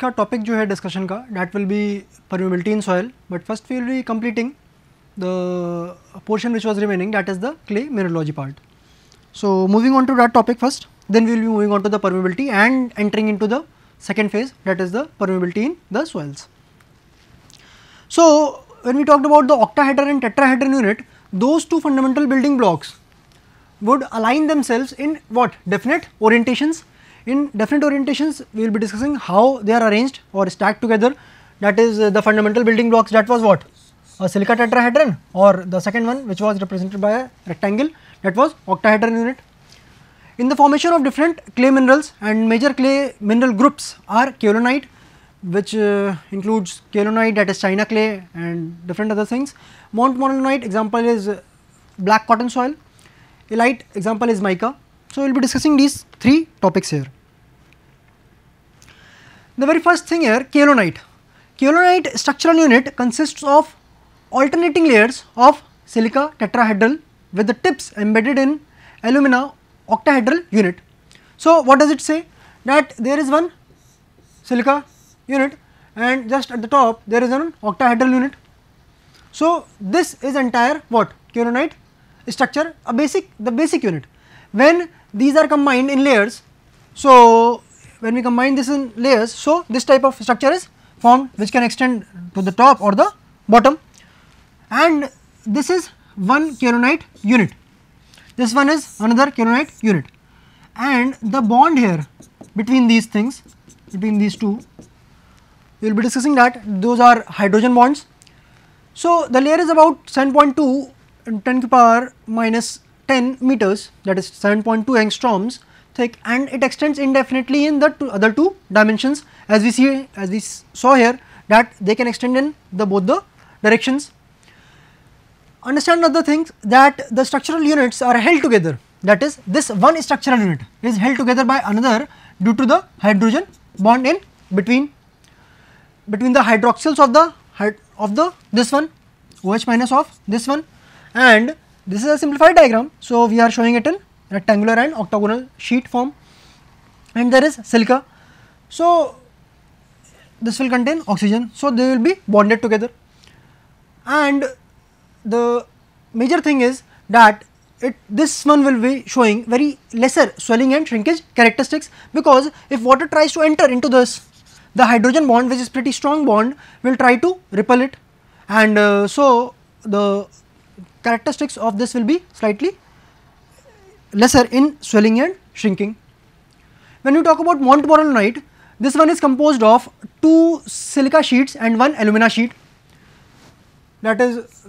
का टॉपिक जो है डिस्कशन का that will be permeability in soil, but first we will be completing the portion which was remaining, that is the clay mineralogy part. So moving on to that topic first, then we will be moving on to the permeability and entering into the second phase, that is the permeability in the soils. So when we talked about the octahedron and tetrahedron unit, those two fundamental building blocks would align themselves in what? Definite orientations. In definite orientations we will be discussing how they are arranged or stacked together, that is the fundamental building blocks, that was what? A silica tetrahedron, or the second one which was represented by a rectangle, that was octahedron unit. In the formation of different clay minerals, and major clay mineral groups are kaolinite, which includes kaolinite, that is China clay, and different other things. Montmorillonite example is black cotton soil, illite example is mica. So we will be discussing these three topics here. The very first thing here, kaolinite. Kaolinite structural unit consists of alternating layers of silica tetrahedral with the tips embedded in alumina octahedral unit. So what does it say? That there is one silica unit and just at the top there is an octahedral unit. So this is entire what? Kaolinite structure, the basic unit. When these are combined in layers, so when we combine this in layers, so this type of structure is formed, which can extend to the top or the bottom, and this is one kaolinite unit, this one is another kaolinite unit, and the bond here between these things, between these two, we will be discussing that those are hydrogen bonds. So the layer is about 7.2 and 10 to the power minus 10 meters, that is 7.2 angstroms thick, and it extends indefinitely in the other two dimensions, as we saw here that they can extend in the both the directions. Understand other things, that the structural units are held together, that is this one structural unit is held together by another due to the hydrogen bond in between the hydroxyls of the this one, OH minus of this one, and this is a simplified diagram. So we are showing it in rectangular and octagonal sheet form, and there is silica. So this will contain oxygen, so they will be bonded together, and the major thing is that this one will be showing very lesser swelling and shrinkage characteristics, because if water tries to enter into this, the hydrogen bond, which is pretty strong bond, will try to repel it, and so the characteristics of this will be slightly lesser in swelling and shrinking. When we talk about montmorillonite, this one is composed of 2 silica sheets and 1 alumina sheet, that is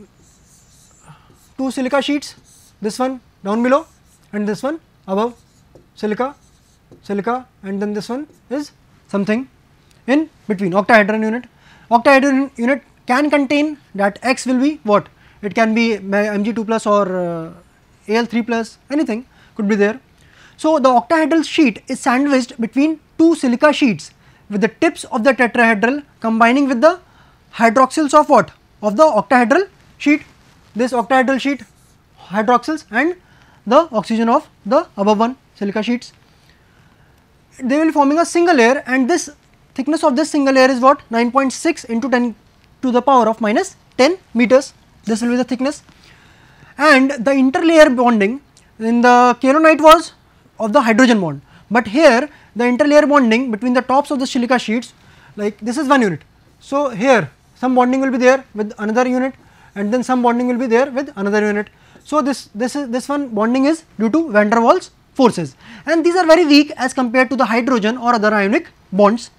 2 silica sheets, this one down below and this one above, silica, and then this one is something in between, octahedron unit. Octahedron unit can contain, that X will be what? It can be Mg2 plus or Al3 plus, anything could be there. So the octahedral sheet is sandwiched between 2 silica sheets with the tips of the tetrahedral combining with the hydroxyls of what? Of the octahedral sheet, this octahedral sheet hydroxyls and the oxygen of the above one silica sheets. They will be forming a single layer, and this thickness of this single layer is what? 9.6 into 10 to the power of minus 10 meters. This will be the thickness, and the interlayer bonding in the kaolinite was of the hydrogen bond, but here the interlayer bonding between the tops of the silica sheets, like this is one unit. So here some bonding will be there with another unit, and then some bonding will be there with another unit. So this one bonding is due to van der Waals forces, and these are very weak as compared to the hydrogen or other ionic bonds.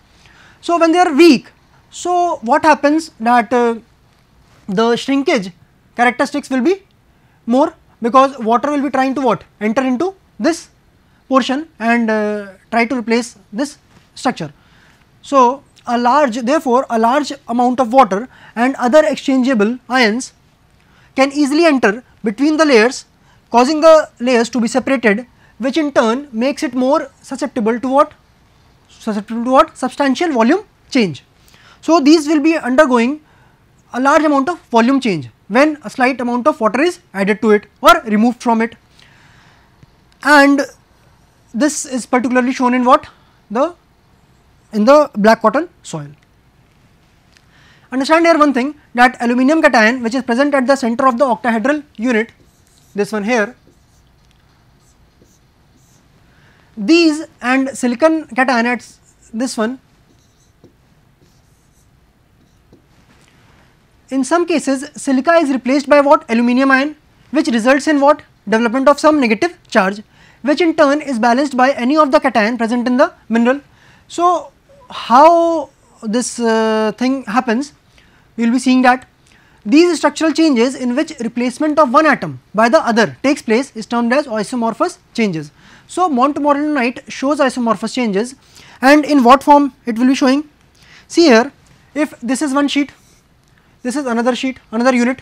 So when they are weak, so what happens, that the shrinkage characteristics will be more, because water will be trying to what? Enter into this portion and try to replace this structure. So therefore a large amount of water and other exchangeable ions can easily enter between the layers, causing the layers to be separated, which in turn makes it more susceptible to what? Substantial volume change. So these will be undergoing a large amount of volume change when a slight amount of water is added to it or removed from it, and this is particularly shown in what? The in the black cotton soil. Understand here one thing, that aluminum cation which is present at the center of the octahedral unit, this one here, these and silicon cation at this one, in some cases silica is replaced by what, aluminum ion, which results in what, development of some negative charge, which in turn is balanced by any of the cation present in the mineral. So, how this thing happens, we will be seeing that these structural changes in which replacement of one atom by the other takes place is termed as isomorphous changes. So, montmorillonite shows isomorphous changes, and in what form it will be showing? See here, if this is one sheet, this is another sheet, another unit,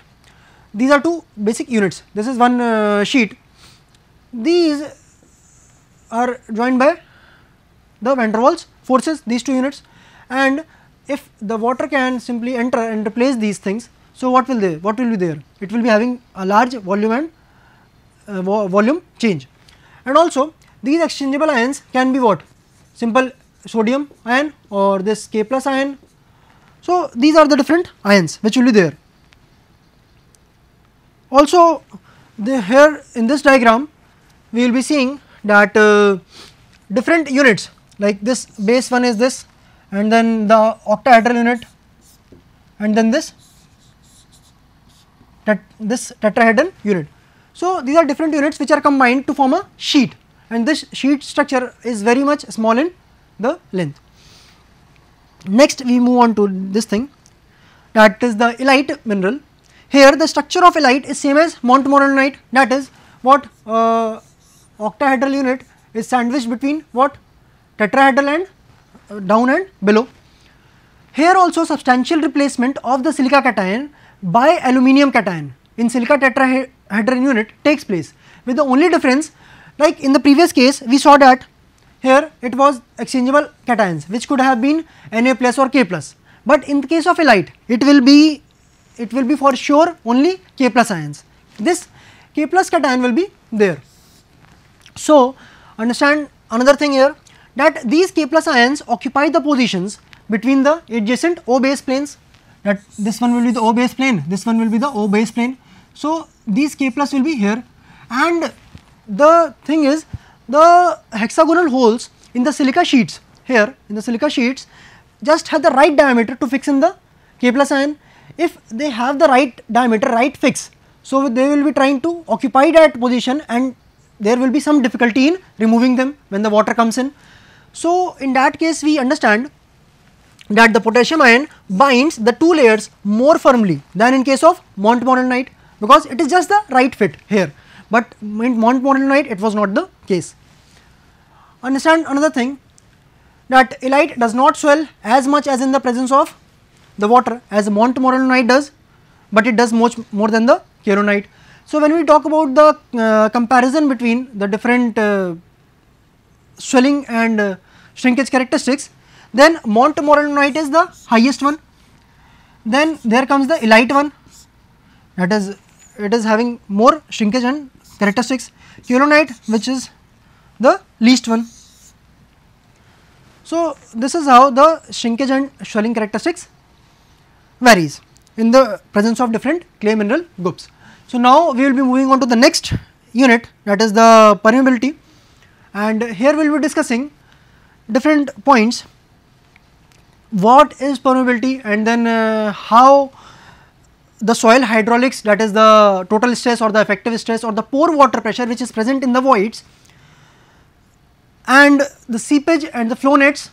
these are two basic units, this is one sheet, these are joined by the van der Waals forces, these two units, and if the water can simply enter and replace these things, so what will be there? It will be having a large volume and volume change. And also these exchangeable ions can be what? Simple sodium ion or this K plus ion. So, these are the different ions which will be there. Also here in this diagram we will be seeing that different units, like this base one is this, and then the octahedral unit, and then this tetrahedral unit. So, these are different units which are combined to form a sheet, and this sheet structure is very much small in the length. Next we move on to this thing, that is the illite mineral. Here the structure of illite is same as montmorillonite, that is what, octahedral unit is sandwiched between what, tetrahedral and down and below. Here also substantial replacement of the silica cation by aluminum cation in silica tetrahedral unit takes place, with the only difference, like in the previous case we saw that here it was exchangeable cations which could have been Na plus or K plus, but in the case of illite it will be for sure only K plus ions, this K plus cation will be there. So, understand another thing here, that these K plus ions occupy the positions between the adjacent O base planes, that this one will be the O base plane, this one will be the O base plane. So, these K plus will be here, and the thing is, the hexagonal holes in the silica sheets, here in the silica sheets just have the right diameter to fix in the K plus ion. If they have the right diameter, right fix, so they will be trying to occupy that position, and there will be some difficulty in removing them when the water comes in. So, in that case we understand that the potassium ion binds the two layers more firmly than in case of montmorillonite, because it is just the right fit here, but in montmorillonite it was not the case. Understand another thing, that illite does not swell as much as in the presence of the water as montmorillonite does, but it does much more than the kaolinite. So, when we talk about the comparison between the different swelling and shrinkage characteristics, then montmorillonite is the highest one, then there comes the illite one, that is it is having more shrinkage and characteristics, kaolinite which is the least one. So, this is how the shrinkage and swelling characteristics varies in the presence of different clay mineral groups. So, now we will be moving on to the next unit, that is the permeability, and here we will be discussing different points, what is permeability, and then how the soil hydraulics, that is the total stress or the effective stress or the pore water pressure which is present in the voids, and the seepage and the flow nets,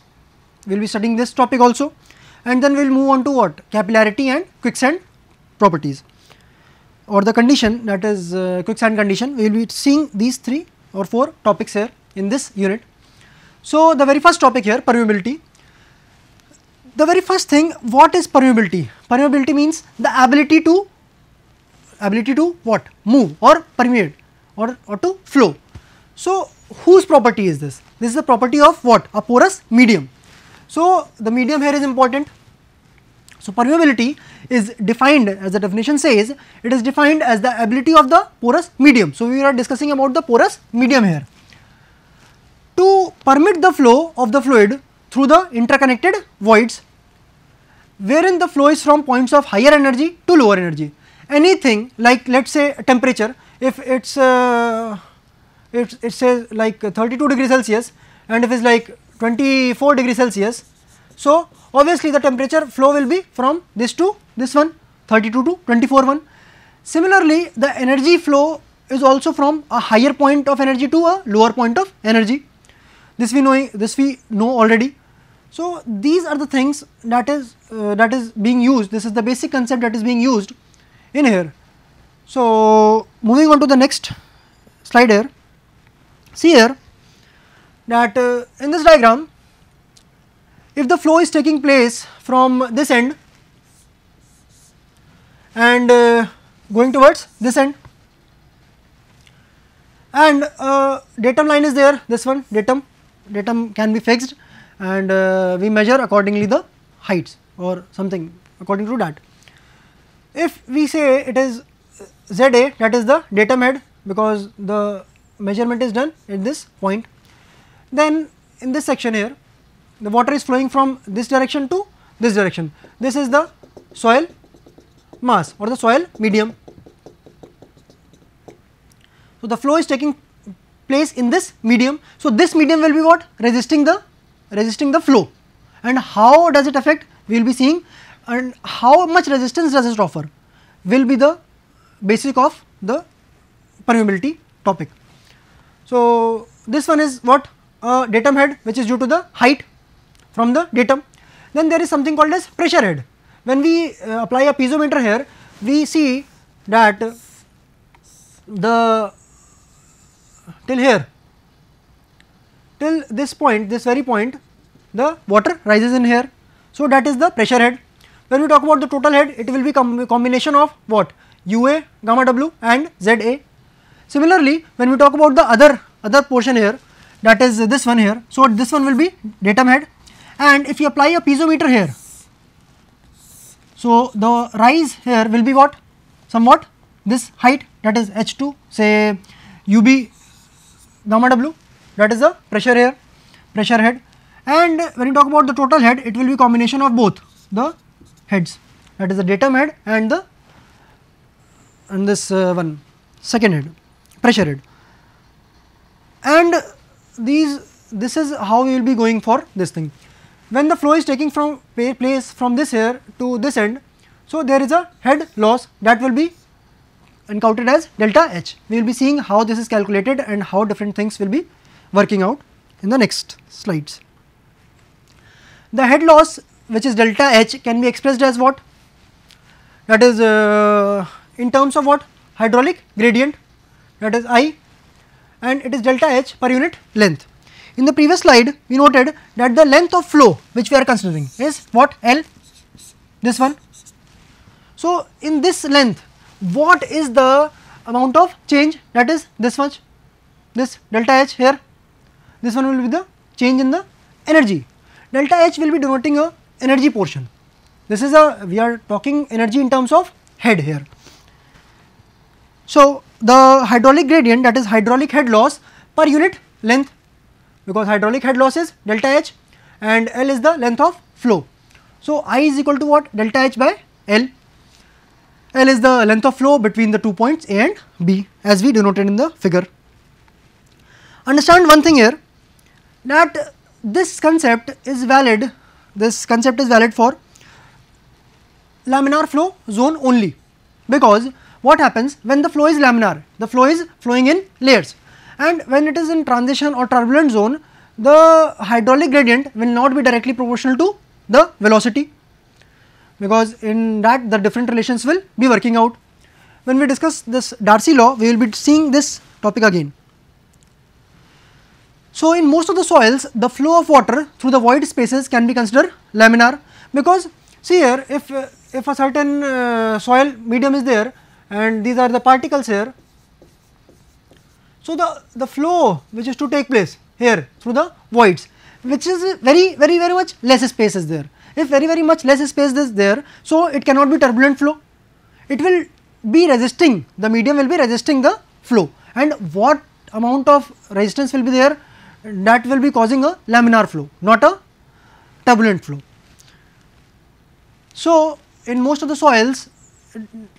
we will be studying this topic also, and then we will move on to what, capillarity and quicksand properties or the condition, that is quicksand condition. We will be seeing these 3 or 4 topics here in this unit. So, the very first topic here, permeability. The very first thing, what is permeability? Permeability means the ability to what, move or permeate or to flow. So, whose property is this? This is the property of what, a porous medium. So, the medium here is important. So, permeability is defined, as the definition says, it is defined as the ability of the porous medium. So, we are discussing about the porous medium here. To permit the flow of the fluid through the interconnected voids wherein the flow is from points of higher energy to lower energy. Anything like, let us say, temperature, if it says like 32 degrees Celsius and if it is like 24 degrees Celsius. So, obviously the temperature flow will be from this to this one, 32 to 24 one. Similarly, the energy flow is also from a higher point of energy to a lower point of energy. This we know already. So, these are the things that is being used. This is the basic concept that is being used in here. So, moving on to the next slide here. See here that in this diagram, if the flow is taking place from this end and going towards this end, and datum line is there, this one datum can be fixed, and we measure accordingly the heights or something according to that. If we say it is ZA, that is the datum head, because the measurement is done at this point, then in this section here the water is flowing from this direction to this direction. This is the soil mass or the soil medium. So, the flow is taking place in this medium. So, this medium will be what? Resisting the flow. And how does it affect? We will be seeing, and how much resistance does it offer will be the basic of the permeability topic. So, this one is what? A datum head, which is due to the height from the datum. Then there is something called as pressure head. When we apply a piezometer here, we see that the till here, till this point, this very point, the water rises in here. So, that is the pressure head. When we talk about the total head, it will be combination of what? UA, gamma W and ZA. Similarly, when we talk about the other portion here, that is this one here. So, this one will be datum head, and if you apply a piezometer here, so the rise here will be what? Somewhat this height, that is H2, say UB gamma W, that is the pressure here, pressure head. And when you talk about the total head, it will be combination of both the heads, that is the datum head and this one second head, pressure head. And this is how we will be going for this thing. When the flow is taking from place from this here to this end, so there is a head loss that will be encountered as delta H. We will be seeing how this is calculated and how different things will be working out in the next slides. The head loss, which is delta H, can be expressed as what? That is in terms of what? Hydraulic gradient, that is I, and it is delta H per unit length. In the previous slide, we noted that the length of flow which we are considering is what? L, this one. So, in this length, what is the amount of change? That is this much, this delta H here, this one will be the change in the energy. Delta H will be denoting a energy portion. This is we are talking energy in terms of head here. So, the hydraulic gradient, that is hydraulic head loss per unit length, because hydraulic head loss is delta H and L is the length of flow. So, I is equal to what? Delta H by L. L is the length of flow between the 2 points A and B, as we denoted in the figure. Understand one thing here, that this concept is valid for laminar flow zone only, because what happens when the flow is laminar? The flow is flowing in layers, and when it is in transition or turbulent zone, the hydraulic gradient will not be directly proportional to the velocity, because in that the different relations will be working out. When we discuss this Darcy law, we will be seeing this topic again. So, in most of the soils, the flow of water through the void spaces can be considered laminar, because see here, if a certain soil medium is there and these are the particles here, so the flow which is to take place here through the voids, which is very much less space is there. If very much less space is there, so it cannot be turbulent flow. It will be resisting, the medium will be resisting the flow, and what amount of resistance will be there? That will be causing a laminar flow, not a turbulent flow. So, in most of the soils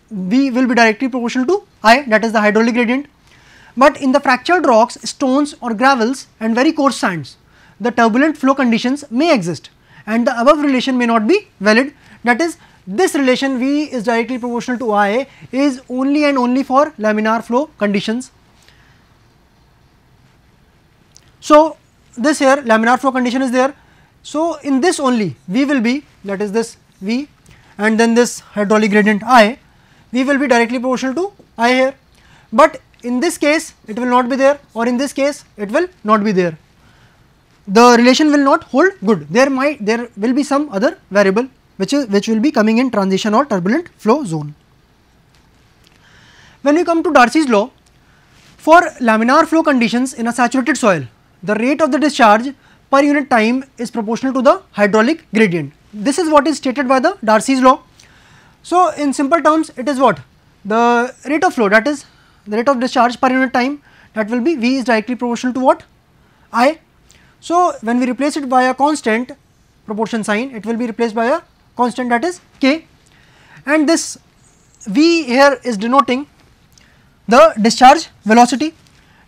V will be directly proportional to I, that is the hydraulic gradient, but in the fractured rocks, stones or gravels and very coarse sands, the turbulent flow conditions may exist and the above relation may not be valid, that is this relation V is directly proportional to I is only and only for laminar flow conditions. So, this here laminar flow condition is there. So, in this only V will be, that is this V and then this hydraulic gradient I, V will be directly proportional to I here, but in this case it will not be there, or in this case it will not be there. The relation will not hold good. There will be some other variable which will be coming in transition or turbulent flow zone. When we come to Darcy's law, for laminar flow conditions in a saturated soil, the rate of the discharge per unit time is proportional to the hydraulic gradient. This is what is stated by the Darcy's law. So, in simple terms it is what? The rate of flow, that is the rate of discharge per unit time, that will be V is directly proportional to what? I. So, when we replace it by a constant proportion sign, it will be replaced by a constant, that is K, and this V here is denoting the discharge velocity,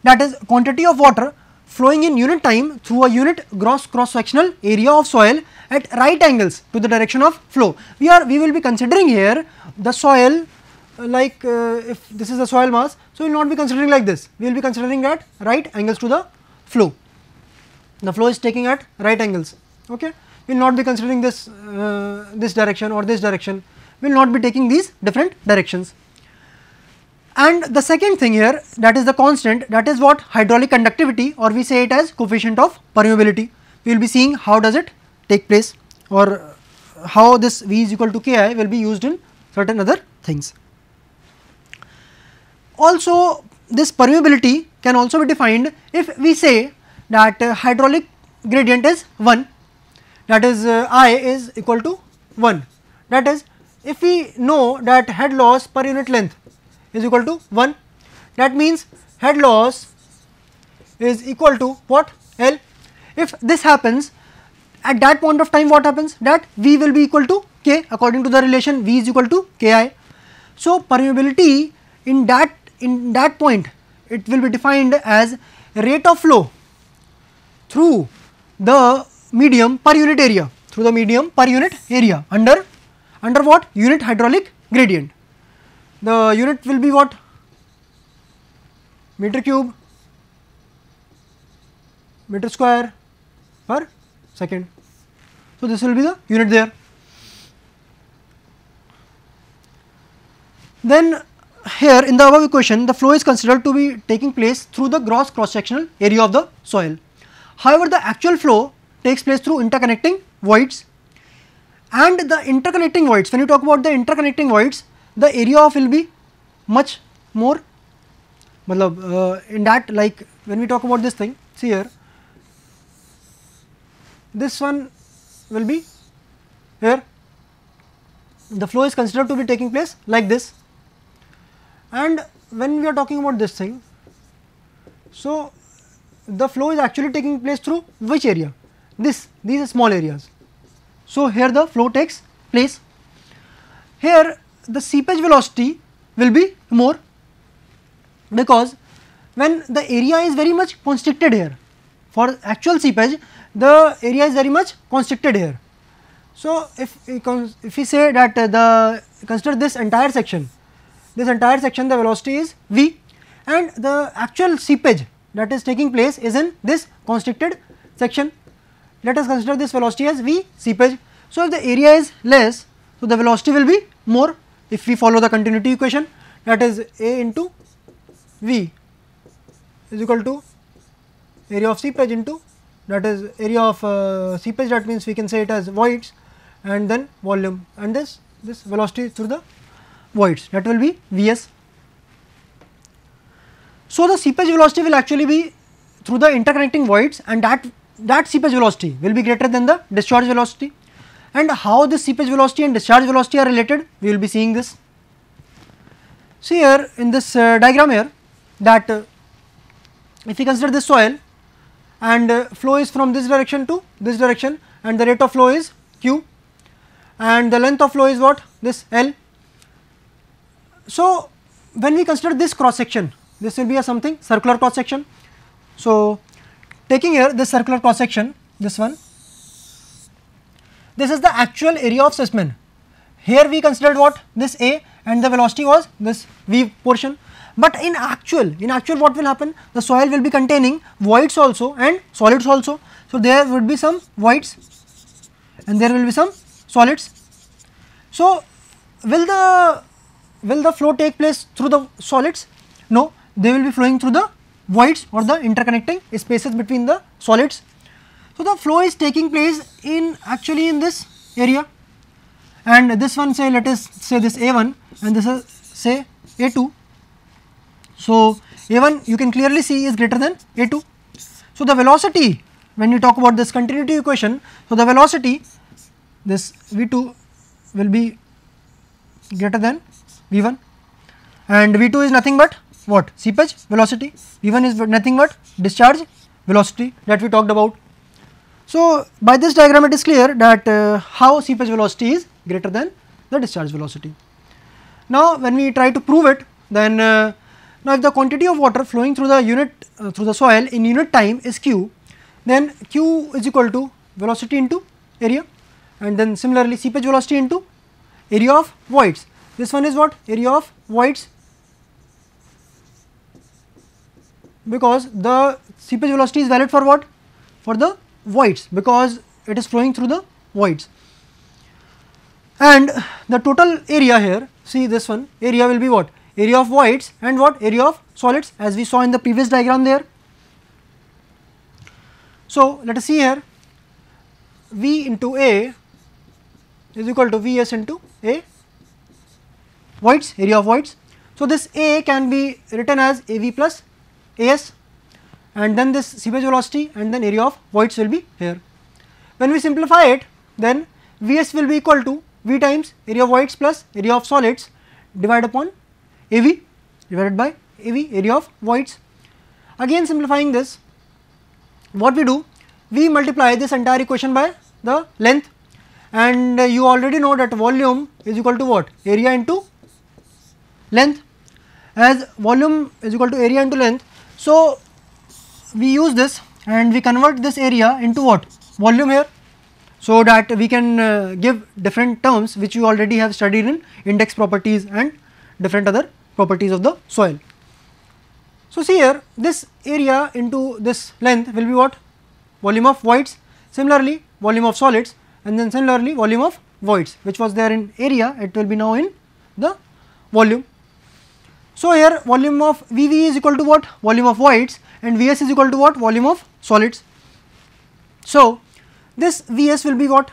that is quantity of water flowing in unit time through a unit gross cross sectional area of soil at right angles to the direction of flow. We will be considering here the soil like if this is the soil mass, so we will not be considering like this, we will be considering at right angles to the flow. The flow is taking at right angles, okay. We will not be considering this this direction or this direction, we will not be taking these different directions. And the second thing here, that is the constant, that is what? Hydraulic conductivity, or we say it as coefficient of permeability. We will be seeing how does it take place, or how this V is equal to Ki will be used in certain other things. Also, this permeability can also be defined if we say that hydraulic gradient is 1, that is I is equal to 1, that is if we know that head loss per unit length is equal to 1, that means head loss is equal to what? L. If this happens, at that point of time what happens? That V will be equal to K according to the relation V is equal to Ki. So, permeability in that point it will be defined as rate of flow through the medium per unit area, under what? Unit hydraulic gradient. The unit will be what? Meter cube, meter square per second. So, this will be the unit there. Then here in the above equation, the flow is considered to be taking place through the gross cross sectional area of the soil. However, the actual flow takes place through interconnecting voids, and the interconnecting voids, when you talk about the interconnecting voids, the area of will be much more, in that, like when we talk about this thing, see here, this one will be here, the flow is considered to be taking place like this, and when we are talking about this thing, so the flow is actually taking place through which area? These small areas. So, here the flow takes place. Here the seepage velocity will be more, because when the area is very much constricted here, for actual seepage the area is very much constricted here. So, if we say that consider this entire section, the velocity is V, and the actual seepage that is taking place is in this constricted section. Let us consider this velocity as V seepage. So, if the area is less, so the velocity will be more. If we follow the continuity equation, that is A into V is equal to area of seepage into, that is area of seepage, that means we can say it as voids, and then volume, and this velocity through the voids, that will be Vs. So, the seepage velocity will actually be through the interconnecting voids, and that seepage velocity will be greater than the discharge velocity. And how this seepage velocity and discharge velocity are related, we will be seeing this. See here in this diagram here, that if we consider this soil and flow is from this direction to this direction, and the rate of flow is q, and the length of flow is what, this L. So, when we consider this cross section, this will be a something circular cross section. So, taking here this circular cross section, this one, this is the actual area of specimen. Here we considered what, this A, and the velocity was this V portion, but in actual what will happen, the soil will be containing voids also and solids also. So, there would be some voids and there will be some solids. So, will the flow take place through the solids? No, they will be flowing through the voids or the interconnecting spaces between the solids. So, the flow is taking place in actually in this area, and this one, say let us say this A1 and this is say A2. So, A1 you can clearly see is greater than A2. So, the velocity, when you talk about this continuity equation, so the velocity, this V2 will be greater than V1, and V2 is nothing but what, seepage velocity, V1 is nothing but discharge velocity that we talked about. So, by this diagram it is clear that how seepage velocity is greater than the discharge velocity. Now, when we try to prove it, then now if the quantity of water flowing through the unit through the soil in unit time is q, then q is equal to velocity into area, and then similarly seepage velocity into area of voids. This one is what, area of voids, because the seepage velocity is valid for what, for the voids, because it is flowing through the voids. And the total area here, see this one, area will be what, area of voids and what, area of solids, as we saw in the previous diagram there. So, let us see here, V into A is equal to Vs into A voids, area of voids. So, this A can be written as AV plus AS, and then this seepage velocity and then area of voids will be here. When we simplify it, then Vs will be equal to V times area of voids plus area of solids divided upon AV divided by AV, area of voids. Again simplifying this, what we do, we multiply this entire equation by the length, and you already know that volume is equal to what, area into length. As volume is equal to area into length, so we use this and we convert this area into what, volume here, so that we can give different terms which you already have studied in index properties and different other properties of the soil. So, see here, this area into this length will be what, volume of voids, similarly volume of solids, and then similarly volume of voids, which was there in area, it will be now in the volume. So, here volume of Vv is equal to what, volume of voids, and Vs is equal to what, volume of solids. So, this Vs will be what,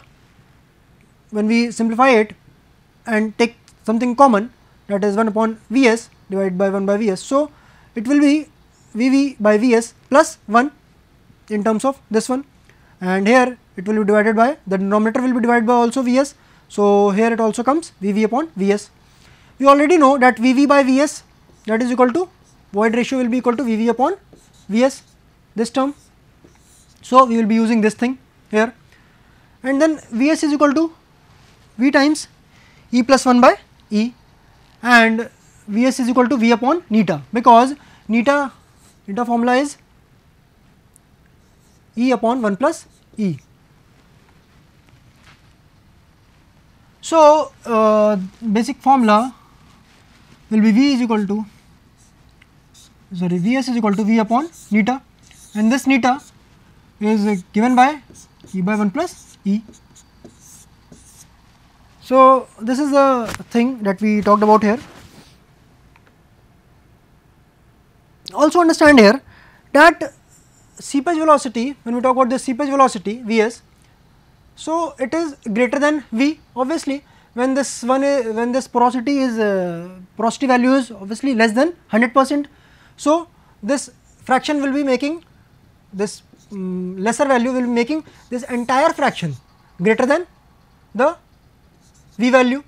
when we simplify it and take something common, that is 1 upon Vs divided by 1 by Vs. So, it will be Vv by Vs plus 1 in terms of this one, and here it will be divided by, the denominator will be divided by also Vs. So, here it also comes Vv upon Vs. We already know that Vv by Vs, that is equal to, void ratio will be equal to Vv upon Vs, this term. So, we will be using this thing here, and then Vs is equal to V times E plus 1 by E, and Vs is equal to V upon neta, because neta formula is E upon 1 plus E. So, basic formula will be V is equal to, sorry, Vs is equal to V upon neta, and this neta is given by E by 1 plus E. So, this is the thing that we talked about here. Also understand here that seepage velocity, when we talk about the seepage velocity Vs, so it is greater than V, obviously when this one is, when this porosity is porosity value is obviously less than 100%. So, this fraction will be making this lesser value will be making this entire fraction greater than the V value.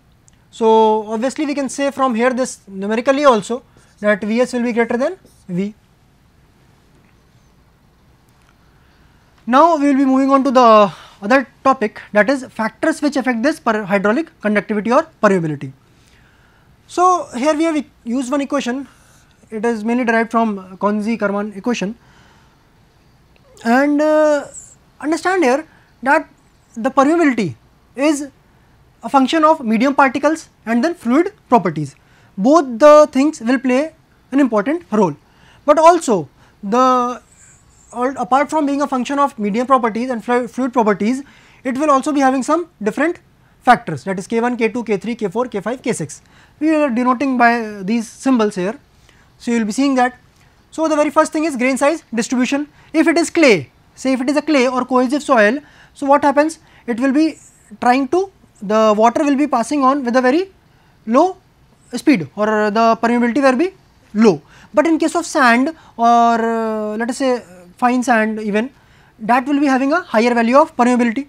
So, obviously we can say from here this numerically also that Vs will be greater than V. Now, we will be moving on to the other topic, that is factors which affect this hydraulic conductivity or permeability. So, here we have used one equation, it is mainly derived from Konzi-Karman equation, and understand here that the permeability is a function of medium particles and then fluid properties. Both the things will play an important role, but also apart from being a function of medium properties and fluid properties, it will also be having some different factors, that is K1, K2, K3, K4, K5, K6. We are denoting by these symbols here. So, you will be seeing that. So, the very first thing is grain size distribution. If it is clay, say if it is a clay or cohesive soil, so what happens? It will be trying to, the water will be passing on with a very low speed, or the permeability will be low. But in case of sand or let us say fine sand even, that will be having a higher value of permeability.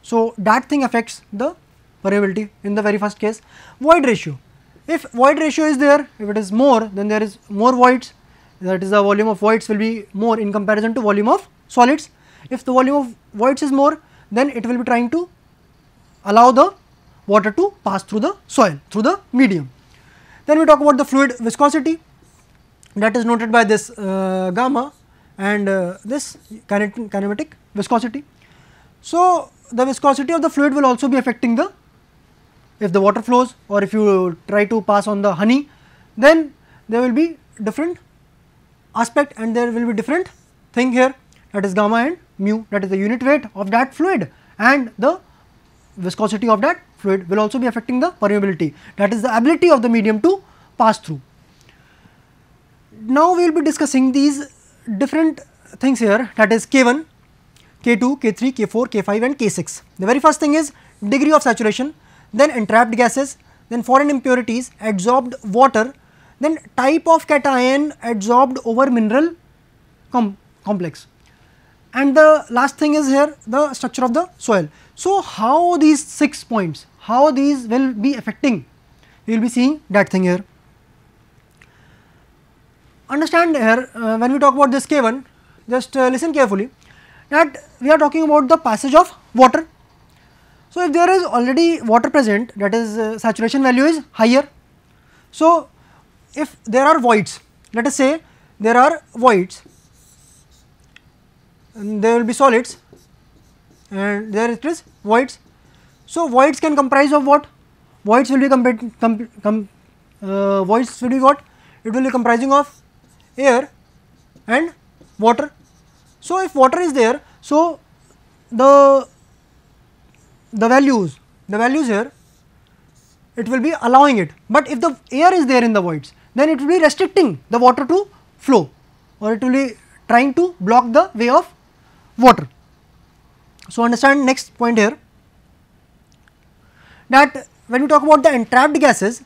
So, that thing affects the permeability in the very first case. Void ratio, if void ratio is there, if it is more, then there is more voids, that is the volume of voids will be more in comparison to volume of solids. If the volume of voids is more, then it will be trying to allow the water to pass through the soil, through the medium. Then we talk about the fluid viscosity, that is noted by this gamma and this kinematic viscosity. So, the viscosity of the fluid will also be affecting the, if the water flows or if you try to pass on the honey, then there will be different aspect and there will be different thing here, that is gamma and mu, that is the unit weight of that fluid, and the viscosity of that fluid will also be affecting the permeability, that is the ability of the medium to pass through. Now, we will be discussing these different things here, that is K1, K2, K3, K4, K5 and K6. The very first thing is degree of saturation, then entrapped gases, then foreign impurities, adsorbed water, then type of cation adsorbed over mineral complex, and the last thing is here the structure of the soil. So, how these 6 points, how these will be affecting, we will be seeing that thing here. Understand here when we talk about this K1, just listen carefully, that we are talking about the passage of water. So, if there is already water present, that is saturation value is higher. So, if there are voids, let us say there are voids and there will be solids and there it is voids. So, voids can comprise of what? Voids will be voids will be what? It will be comprising of air and water. So, if water is there, so the values here, it will be allowing it, but if the air is there in the voids, then it will be restricting the water to flow, or it will be trying to block the way of water. So, understand next point here, that when we talk about the entrapped gases,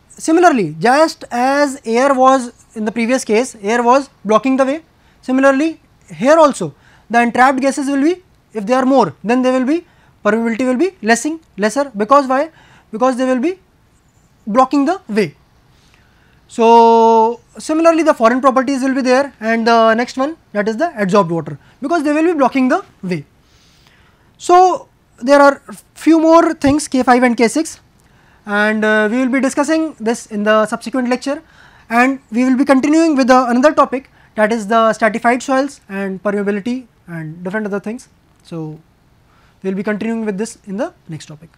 similarly just as air was in the previous case, air was blocking the way, similarly here also the entrapped gases will be, if they are more, then they will be, permeability will be lesser, because why? Because they will be blocking the way. So, similarly the foreign properties will be there, and the next one, that is the adsorbed water, because they will be blocking the way. So, there are few more things K5 and K6, and we will be discussing this in the subsequent lecture, and we will be continuing with another topic, that is the stratified soils and permeability and different other things. So, we will be continuing with this in the next topic.